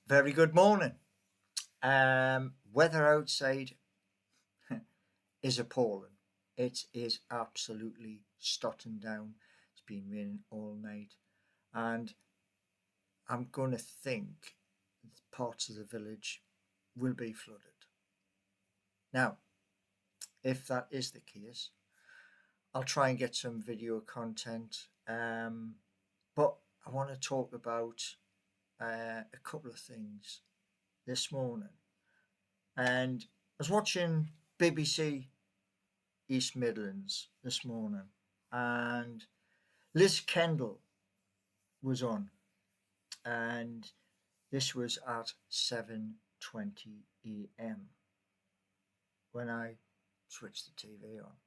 Very good morning. Weather outside is appalling. It is absolutely stotting down. It's been raining all night, and I'm going to think parts of the village will be flooded. Now, if that is the case, I'll try and get some video content. But I want to talk about a couple of things this morning. And I was watching BBC East Midlands this morning, and Liz Kendall was on, and this was at 7:20 a.m. when I switched the TV on,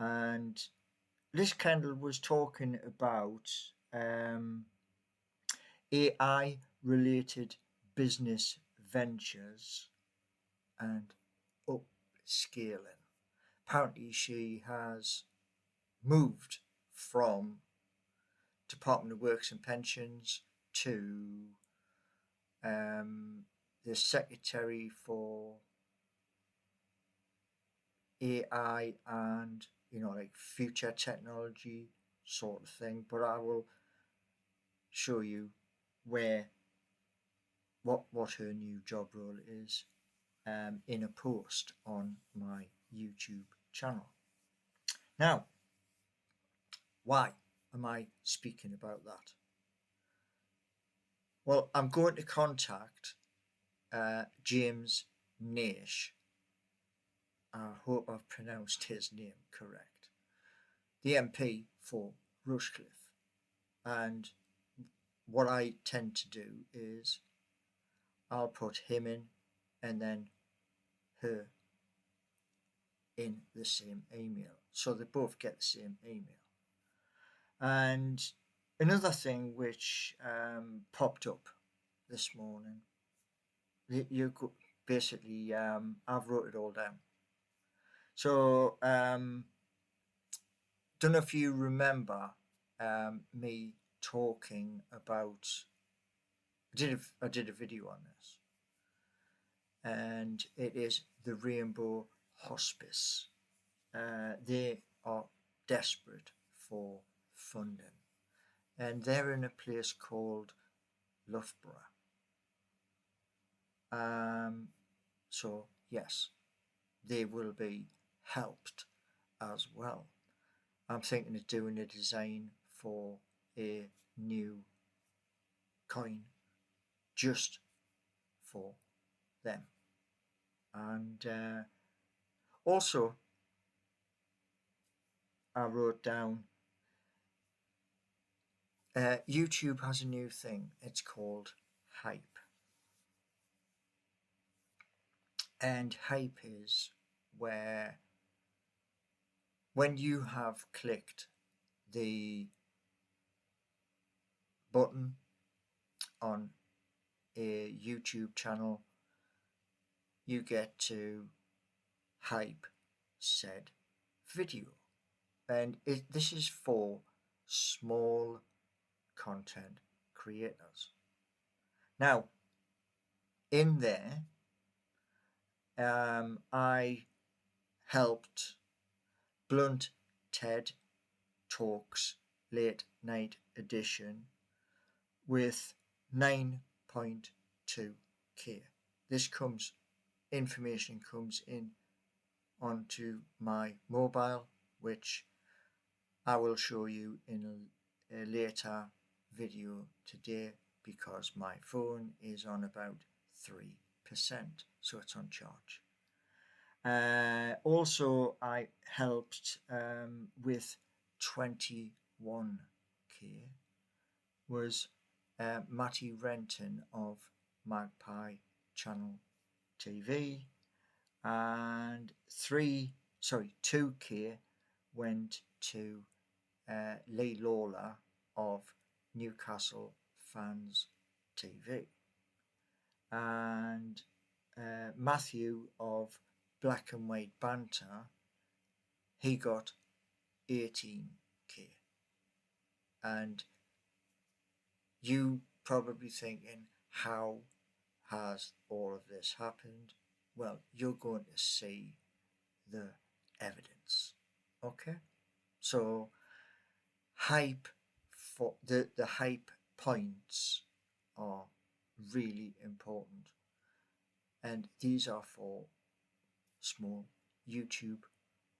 and Liz Kendall was talking about AI related business ventures and upscaling. Apparently, she has moved from Department of Works and Pensions to the Secretary for AI and like future technology sort of thing. But I will show you where what her new job role is in a post on my YouTube channel. Now, why am I speaking about that? Well, I'm going to contact James Naish. I hope I've pronounced his name correct. The MP for Rushcliffe. And what I tend to do is I'll put him in and then her in the same email. So they both get the same email. And another thing which popped up this morning, you could basically, I've wrote it all down. So, don't know if you remember me talking about. I did a video on this, and it is the Rainbow Hospice. They are desperate for funding, and they're in a place called Loughborough. So yes, they will be helped as well. I'm thinking of doing a design for a new coin just for them. And also, I wrote down YouTube has a new thing. It's called hype. And hype is where when you have clicked the button on a YouTube channel, you get to hype said video. And this is for small content creators. Now, in there, I helped Blunt TED Talks Late Night Edition with 9.2k. This information comes in onto my mobile, which I will show you in a later video today because my phone is on about 3%, so it's on charge. Also, I helped with 21k was Matty Renton of Magpie Channel TV, and 2k went to Lee Lawler of Newcastle Fans TV, and Matthew of Black and White Banter, he got 18k. And you probably thinking, how has all of this happened? Well, you're going to see the evidence. Okay? So hype for the hype points are really important, and these are for small YouTube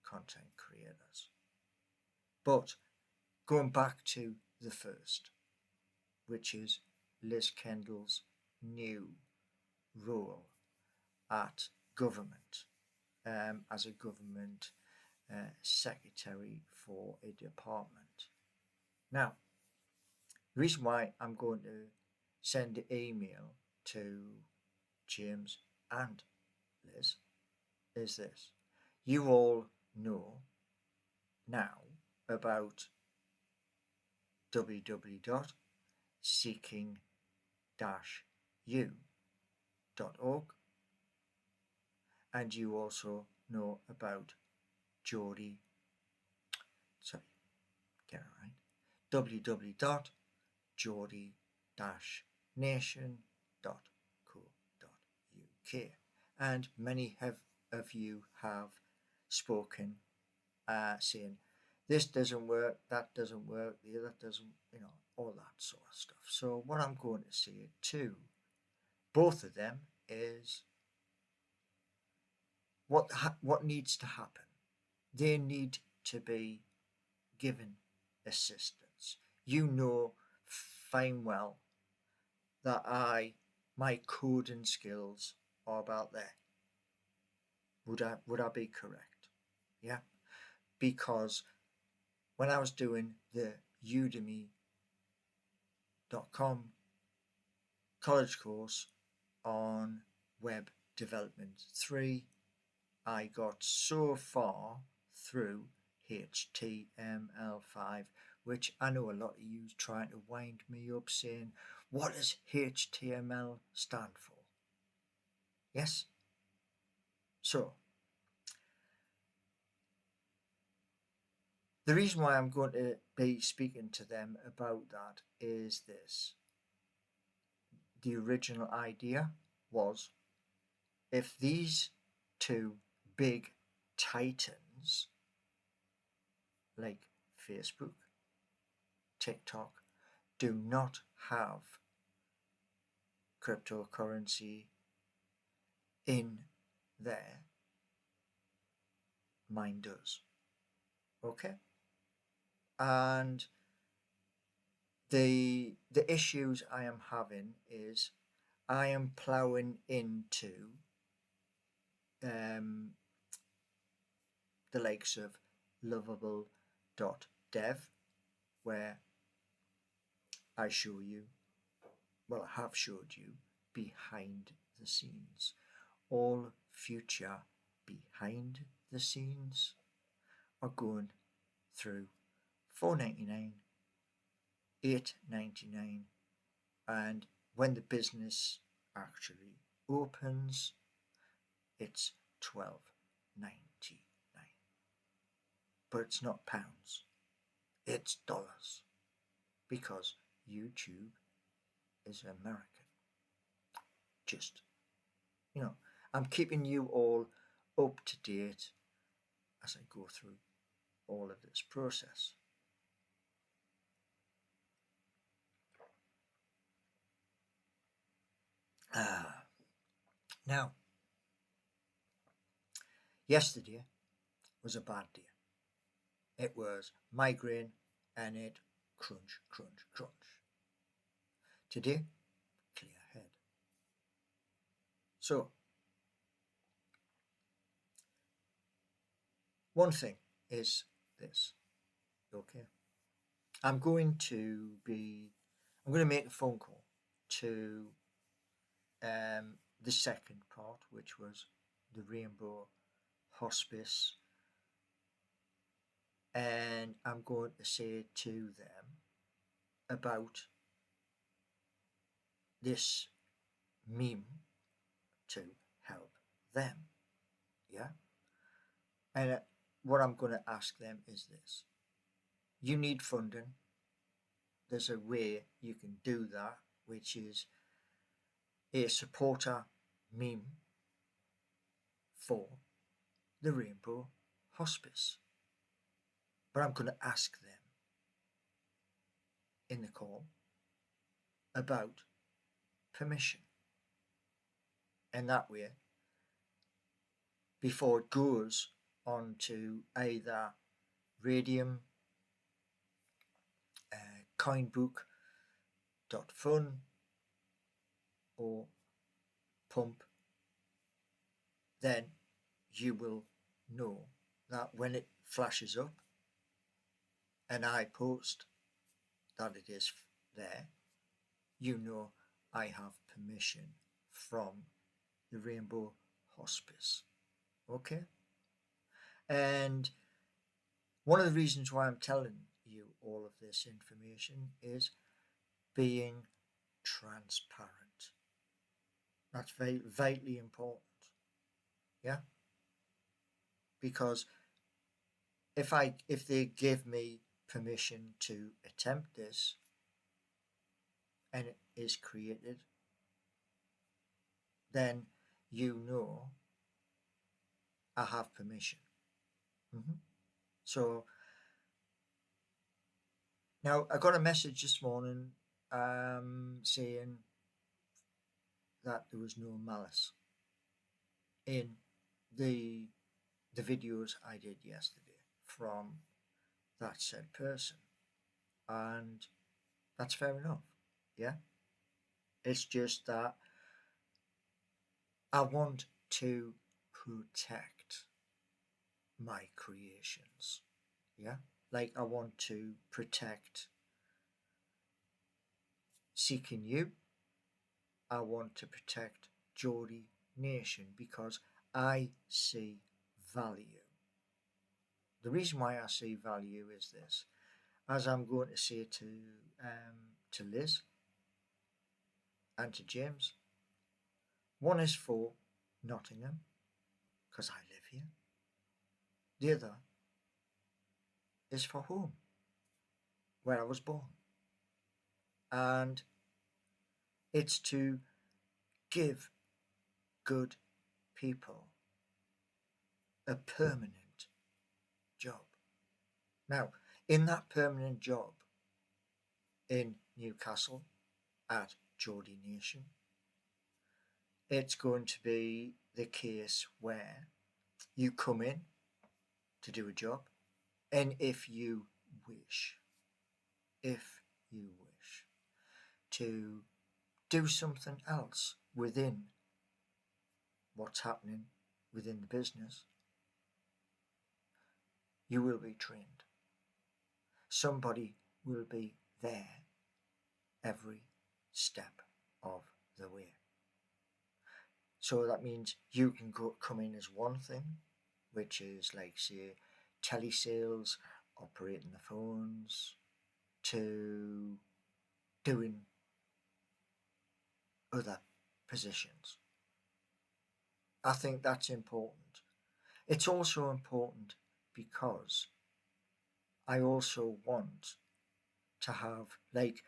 content creators. But going back to the first, which is Liz Kendall's new role at government, as a government secretary for a department. Now, the reason why I'm going to send the email to James and Liz is this. You all know now about www.seeking-u.org, and you also know about Geordie, sorry, get it right, www.geordie-nation.co.uk, and many of you have spoken, saying this doesn't work, that doesn't work, the other doesn't, all that sort of stuff. So what I'm going to say to both of them is what needs to happen. They need to be given assistance. You know fine well that my coding skills are about there. Would I be correct? Yeah. Because when I was doing the udemy.com college course on web development 3, I got so far through HTML5, which I know a lot of you trying to wind me up saying, what does HTML stand for? Yes? So, the reason why I'm going to be speaking to them about that is this. The original idea was, if these two big titans like Facebook, TikTok do not have cryptocurrency in there, mine does. Okay? And the issues I am having is I am ploughing into the likes of lovable.dev, where I show you, well, I have showed you behind the scenes. All future behind the scenes are going through $4.99, $8.99, and when the business actually opens, it's $12.99. But it's not pounds, it's dollars, because YouTube is American. Just, I'm keeping you all up to date as I go through all of this process. Now, yesterday was a bad day. It was migraine and it crunch, crunch, crunch. Today, clear head. So, one thing is this, okay? I'm going to make a phone call to the second part, which was the Rainbow Hospice, and I'm going to say to them about this meme to help them. Yeah? And what I'm going to ask them is this. You need funding. There's a way you can do that, which is a supporter meme for the Rainbow Hospice. But I'm going to ask them in the call about permission. And that way, before it goes on to either Radium, Coinbook.fun, or Pump, then you will know that when it flashes up and I post that it is there, you know I have permission from the Rainbow Hospice. Okay? And one of the reasons why I'm telling you all of this information is being transparent. That's very vitally important. Yeah? Because if they give me permission to attempt this and it is created, then you know I have permission. So now I got a message this morning saying that there was no malice in the videos I did yesterday from that said person, and that's fair enough. Yeah, it's just that I want to protect my creations. Yeah, like I want to protect Seeking You. I want to protect Geordie Nation because I see value. The reason why I see value is this, as I'm going to say to Liz and to James. One is for Nottingham, because I live here. The other is for home, where I was born. And it's to give good people a permanent job. Now, in that permanent job in Newcastle at Geordie Nation, it's going to be the case where you come in to do a job, and if you wish to do something else within what's happening within the business, you will be trained. Somebody will be there every step of the way. So that means you can come in as one thing, which is like, say, telesales, operating the phones, to doing other positions. I think that's important. It's also important because I also want to have, like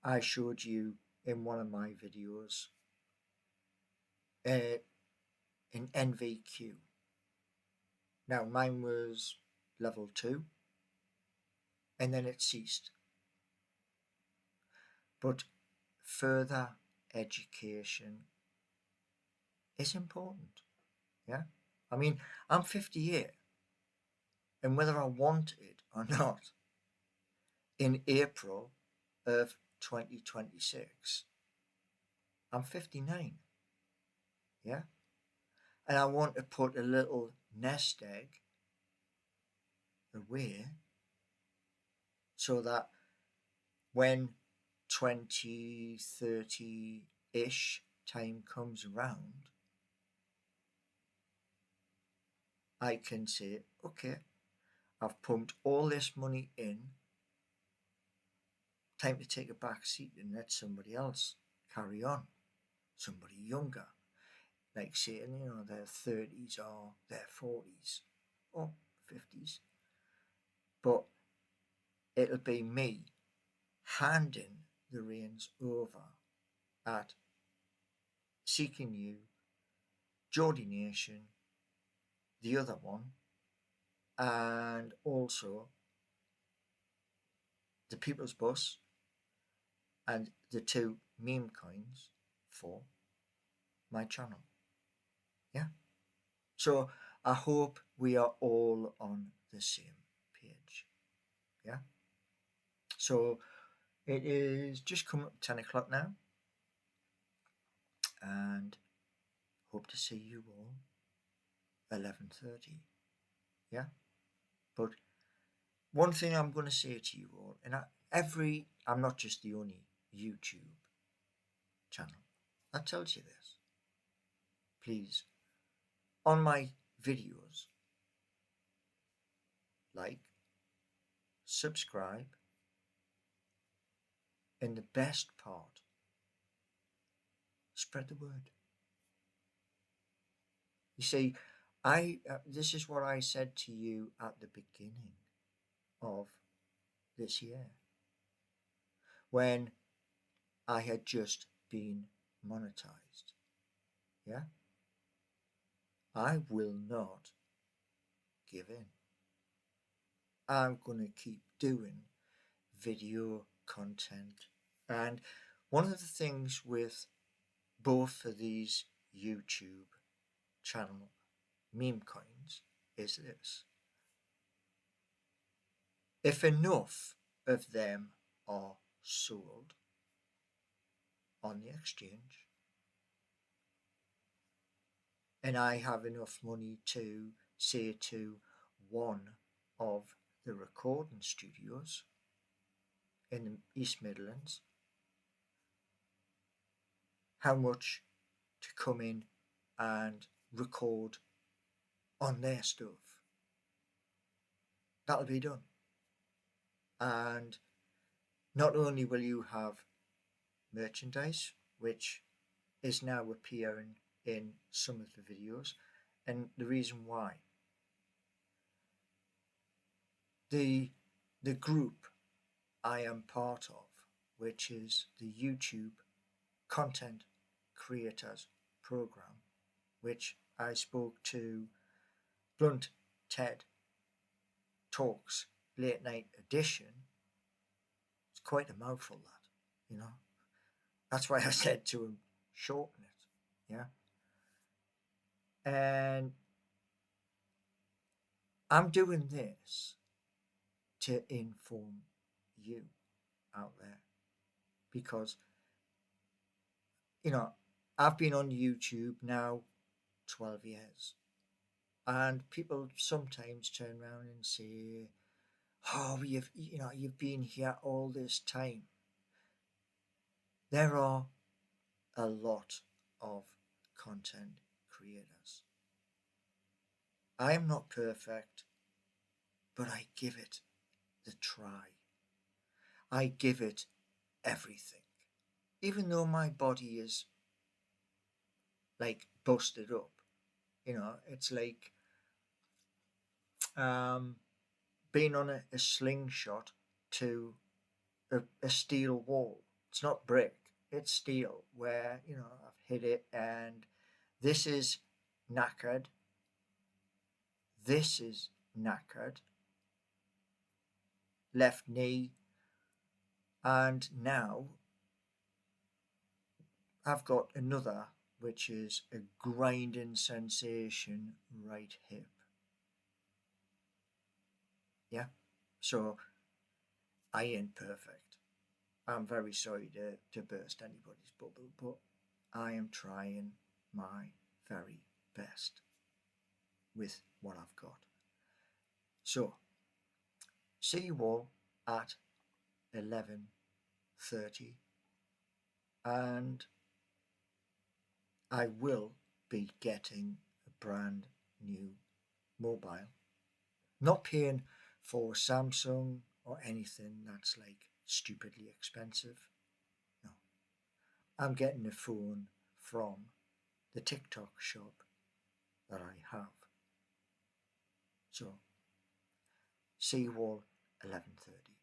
I showed you in one of my videos, an NVQ. Now mine was level 2 and then it ceased. But further education is important. Yeah, I mean, I'm 58, and whether I want it or not, in April of 2026, I'm 59. Yeah, and I want to put a little nest egg away so that when 2030-ish time comes around, I can say, okay, I've pumped all this money in, time to take a back seat and let somebody else carry on, somebody younger, like saying, their 30s or their 40s or 50s. But it'll be me handing the reins over at Seeking You, Geordie Nation, the other one, and also the People's Bus and the two meme coins for my channel. Yeah. So I hope we are all on the same page. Yeah. So it is just come up 10 o'clock now, and hope to see you all 11:30. Yeah. But one thing I'm going to say to you all, and I'm not just the only YouTube channel that tells you this. Please, on my videos, like, subscribe, and the best part, spread the word. You see, this is what I said to you at the beginning of this year, when I had just been monetized. Yeah, I will not give in. I'm gonna keep doing video content, and one of the things with both of these YouTube channel meme coins is this: if enough of them are sold on the exchange, and I have enough money to say to one of the recording studios in the East Midlands how much to come in and record on their stuff, that'll be done. And not only will you have merchandise, which is now appearing in some of the videos, and the reason why, the group I am part of, which is the YouTube Content Creators Program, which I spoke to Blunt Ted Talks Late Night Edition. It's quite a mouthful, that, you know. That's why I said to him, shorten it. Yeah. And I'm doing this to inform you out there, because, you know, I've been on YouTube now 12 years, and people sometimes turn around and say, oh, you've been here all this time. There are a lot of content creators. I am not perfect, but I give it the try. I give it everything. Even though my body is like busted up, it's like being on a slingshot to a steel wall. It's not brick, it's steel, where, I've hit it, and this is knackered. This is knackered. Left knee. And now I've got another, which is a grinding sensation right hip. Yeah. So I ain't perfect. I'm very sorry to burst anybody's bubble, but I am trying my very best with what I've got. So see you all at 11:30, and I will be getting a brand new mobile. Not paying for Samsung or anything that's like stupidly expensive. No. I'm getting a phone from the TikTok shop that I have. So see you all 11:30.